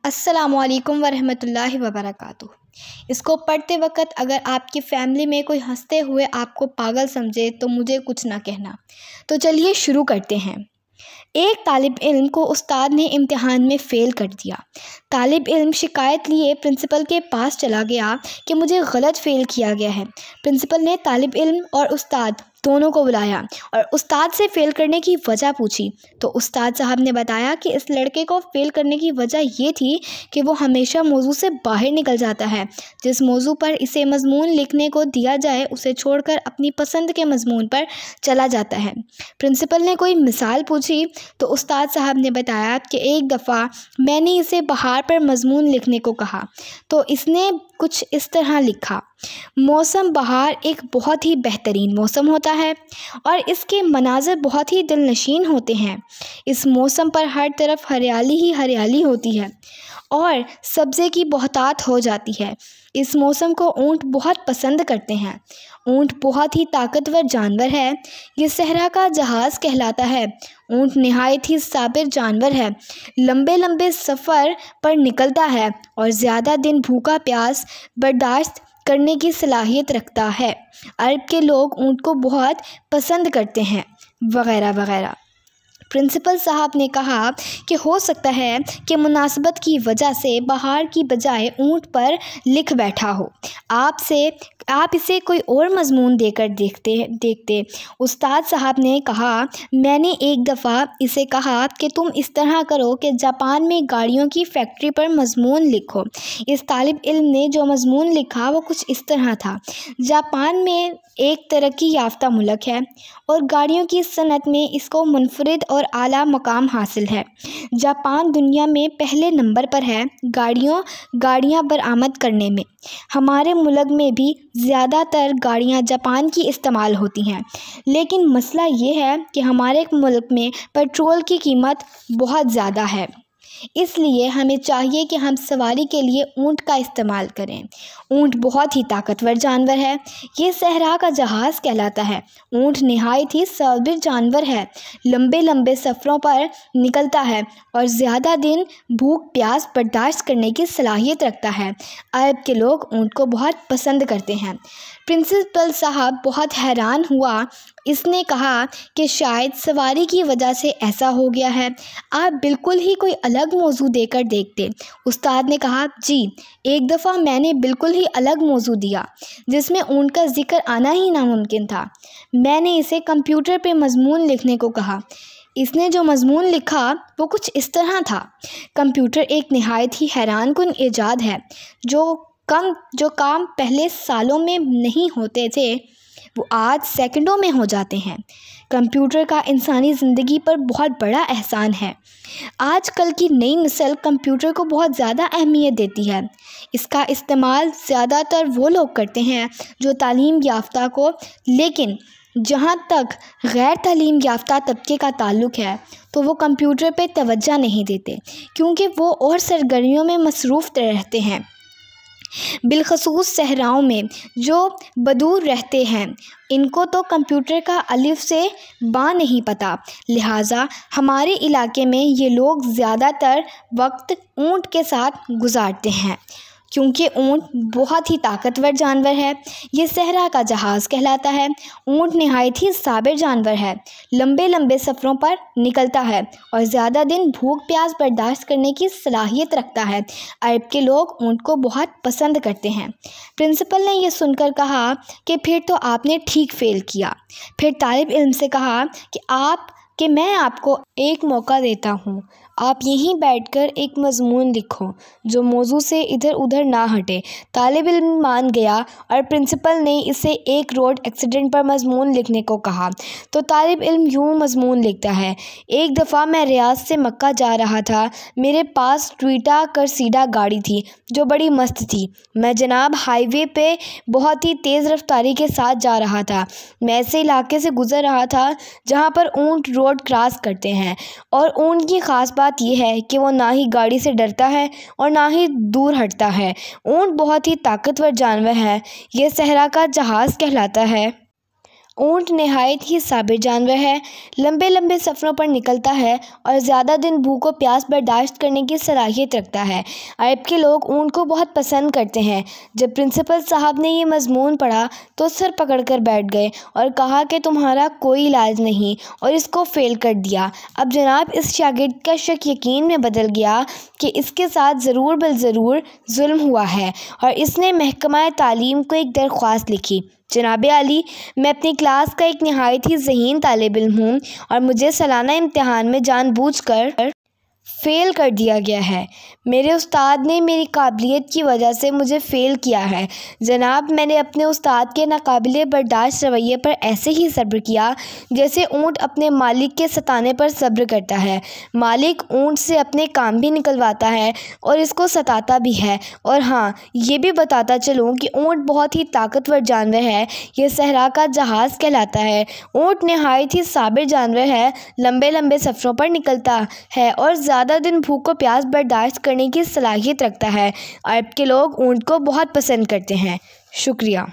अस्सलामुअलैकुम वरहमतुल्लाहि वबरकातुहू। इसको पढ़ते वक़्त अगर आपकी फ़ैमिली में कोई हंसते हुए आपको पागल समझे तो मुझे कुछ ना कहना। तो चलिए शुरू करते हैं। एक तालिब इल्म को उस्ताद ने इम्तिहान में फ़ेल कर दिया। तालिब इल्म शिकायत लिए प्रिंसिपल के पास चला गया कि मुझे गलत फ़ेल किया गया है। प्रिंसिपल ने तालिब इल्म और उस्ताद दोनों को बुलाया और उस्ताद से फ़ेल करने की वजह पूछी। तो उस्ताद साहब ने बताया कि इस लड़के को फ़ेल करने की वजह ये थी कि वो हमेशा मौजू से बाहर निकल जाता है। जिस मौजू पर इसे मज़मून लिखने को दिया जाए उसे छोड़कर अपनी पसंद के मज़मून पर चला जाता है। प्रिंसिपल ने कोई मिसाल पूछी तो उस्ताद साहब ने बताया कि एक दफ़ा मैंने इसे बहार पर मज़मून लिखने को कहा तो इसने कुछ इस तरह लिखा। मौसम बहार एक बहुत ही बेहतरीन मौसम होता है और इसके मनाज़र बहुत ही दिलनशीन होते हैं। इस मौसम पर हर तरफ हरियाली ही हरियाली होती है और सब्ज़े की बहुतात हो जाती है। इस मौसम को ऊँट बहुत पसंद करते हैं। ऊँट बहुत ही ताकतवर जानवर है। ये सहरा का जहाज़ कहलाता है। ऊँट नहायत ही साबिर जानवर है। लंबे लंबे सफ़र पर निकलता है और ज़्यादा दिन भूखा प्यास बर्दाश्त करने की सलाहियत रखता है। अरब के लोग ऊँट को बहुत पसंद करते हैं वग़ैरह वग़ैरह। प्रिंसिपल साहब ने कहा कि हो सकता है कि मुनासबत की वजह से बहार की बजाय ऊँट पर लिख बैठा हो। आप इसे कोई और मज़मून देकर देखते। उस्ताद साहब ने कहा, मैंने एक दफ़ा इसे कहा कि तुम इस तरह करो कि जापान में गाड़ियों की फैक्ट्री पर मज़मून लिखो। इस तालिब इल्म ने जो मज़मून लिखा वो कुछ इस तरह था। जापान में एक तरक्की याफ्ता मुल्क है और गाड़ियों की सनत में इसको मुनफरिद और आला मकाम हासिल है। जापान दुनिया में पहले नंबर पर है गाड़ियाँ बरामद करने में। हमारे मुल्क में भी ज़्यादातर गाड़ियाँ जापान की इस्तेमाल होती हैं, लेकिन मसला ये है कि हमारे मुल्क में पेट्रोल की कीमत बहुत ज़्यादा है। इसलिए हमें चाहिए कि हम सवारी के लिए ऊँट का इस्तेमाल करें। ऊँट बहुत ही ताकतवर जानवर है। ये सहरा का जहाज़ कहलाता है। ऊँट नहायत ही साबिर जानवर है। लंबे लंबे सफ़रों पर निकलता है और ज़्यादा दिन भूख प्यास बर्दाश्त करने की सलाहियत रखता है। अरब के लोग ऊँट को बहुत पसंद करते हैं। प्रिंसिपल साहब बहुत हैरान हुआ। इसने कहा कि शायद सवारी की वजह से ऐसा हो गया है। आप बिल्कुल ही कोई अलग मौजू देकर देखते। उस्ताद ने कहा, जी, एक दफ़ा मैंने बिल्कुल ही अलग मौजू दिया जिसमें ऊँट का जिक्र आना ही नामुमकिन था। मैंने इसे कंप्यूटर पे मज़मून लिखने को कहा। इसने जो मज़मून लिखा वो कुछ इस तरह था। कंप्यूटर एक नहायत ही हैरानकुन ईजाद है। जो काम पहले सालों में नहीं होते थे वो आज सेकंडों में हो जाते हैं। कंप्यूटर का इंसानी ज़िंदगी पर बहुत बड़ा एहसान है। आजकल की नई नस्ल कंप्यूटर को बहुत ज़्यादा अहमियत देती है। इसका इस्तेमाल ज़्यादातर वो लोग करते हैं जो तालीम याफ्ता को, लेकिन जहाँ तक गैर तालीम याफ्ता तबके का ताल्लुक़ है तो वो कंप्यूटर पे तवज्जो नहीं देते क्योंकि वो और सरगर्मियों में मसरूफ़ रहते हैं। बिलखसूस सहराओं में जो बदूर रहते हैं इनको तो कंप्यूटर का अलिफ से बा नहीं पता। लिहाजा हमारे इलाके में ये लोग ज़्यादातर वक्त ऊँट के साथ गुजारते हैं क्योंकि ऊँट बहुत ही ताकतवर जानवर है। ये सहरा का जहाज़ कहलाता है। ऊँट नहायत ही साबिर जानवर है। लंबे लंबे सफ़रों पर निकलता है और ज़्यादा दिन भूख प्यास बर्दाश्त करने की सलाहियत रखता है। अरब के लोग ऊँट को बहुत पसंद करते हैं। प्रिंसिपल ने यह सुनकर कहा कि फिर तो आपने ठीक फ़ेल किया। फिर तालिब इल्म से कहा कि मैं आपको एक मौका देता हूँ। आप यहीं बैठकर एक मज़मून लिखो जो मौजू से इधर उधर ना हटे। तालिब इल्म मान गया और प्रिंसिपल ने इसे एक रोड एक्सीडेंट पर मज़मून लिखने को कहा। तो तालिब इल्म यूँ मज़मून लिखता है, एक दफ़ा मैं रियाद से मक्का जा रहा था। मेरे पास टोयोटा कर्सिडा गाड़ी थी जो बड़ी मस्त थी। मैं जनाब हाईवे पे बहुत ही तेज़ रफ्तारी के साथ जा रहा था। मैं ऐसे इलाके से गुज़र रहा था जहाँ पर ऊँट रोड क्रॉस करते हैं और ऊँट की ख़ास बात यह है कि वो ना ही गाड़ी से डरता है और ना ही दूर हटता है। ऊँट बहुत ही ताकतवर जानवर है। ये सहरा का जहाज़ कहलाता है ऊँट नहायत ही साबिर जानवर है, लंबे लंबे सफ़रों पर निकलता है और ज़्यादा दिन भूख और प्यास बर्दाश्त करने की सलाहियत रखता है। अरब के लोग ऊँट को बहुत पसंद करते हैं। जब प्रिंसिपल साहब ने ये मजमून पढ़ा तो सर पकड़ कर बैठ गए और कहा कि तुम्हारा कोई इलाज नहीं, और इसको फ़ेल कर दिया। अब जनाब इस शागिर्द का शक यकीन में बदल गया कि इसके साथ ज़रूर बल ज़रूर जुल्म हुआ है, और इसने महकमा तालीम को एक दरख्वास्त लिखी। जनाब आली, मैं अपनी क्लास का एक नहायत ही ज़हीन तालिब इल्म हूँ और मुझे सालाना इम्तिहान में जानबूझकर फ़ेल कर दिया गया है। मेरे उस्ताद ने मेरी काबिलियत की वजह से मुझे फ़ेल किया है। जनाब, मैंने अपने उस्ताद के नाकाबिले बर्दाश्त रवैये पर ऐसे ही सब्र किया जैसे ऊँट अपने मालिक के सताने पर सब्र करता है। मालिक ऊँट से अपने काम भी निकलवाता है और इसको सताता भी है। और हाँ, ये भी बताता चलूँ कि ऊँट बहुत ही ताकतवर जानवर है। ये सहरा का जहाज़ कहलाता है। ऊँट नहायत ही साबिर जानवर है, लंबे लंबे सफ़रों पर निकलता है और ज़्यादा दिन भूख को प्यास बर्दाश्त करने की सलाहियत रखता है। अरब के लोग ऊँट को बहुत पसंद करते हैं। शुक्रिया।